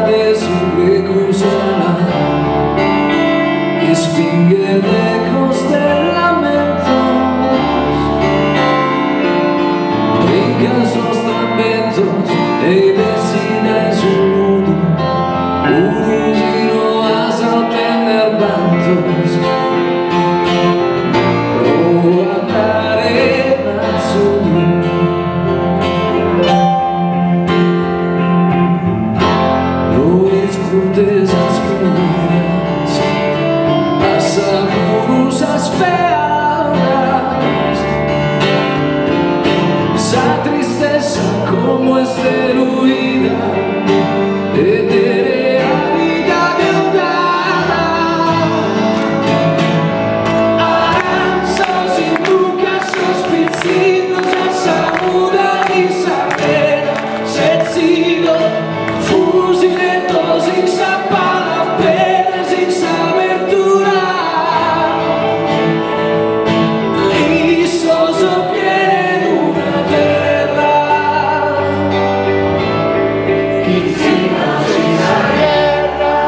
adesso che cos'era che spinge le costellamento brinca sostentamento e decide sul nudo urusino a saltender bantos pro a dare nazzoni cortesas comunas, passaporosas feas, esa tristeza como esteroida, etérea vida deudada, aranzas y nucas, sospicinos, esa muda y sapera, sezido, fusile, senza palapena, senza apertura e sono pieno in una terra che si immagina guerra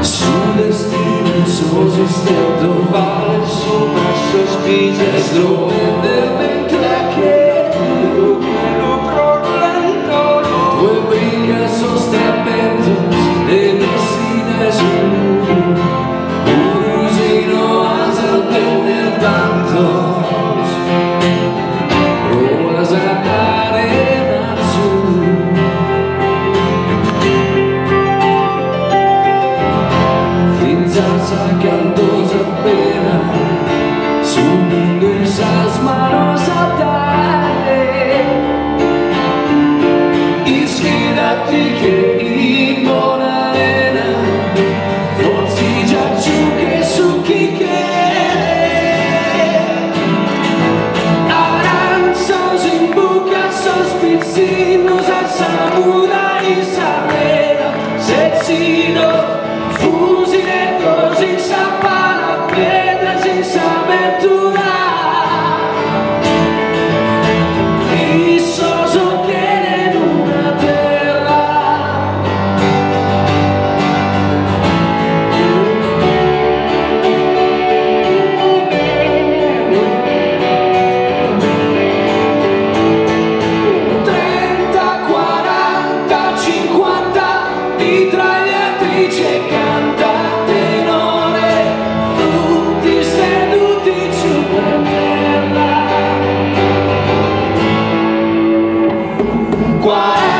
sul destino suo sistema vale sopra sospese slone mentre che sostentamento e decide sul muro urusino a saltender bantos provas a dare nazzoni finza cantosa appena sul mondo esas manos atare che in buona arena forse già ciuche su chi che aranzos in buca sospicinos a samuda y sapera sezzino fusile così sapana pedra senza apertura e soso che why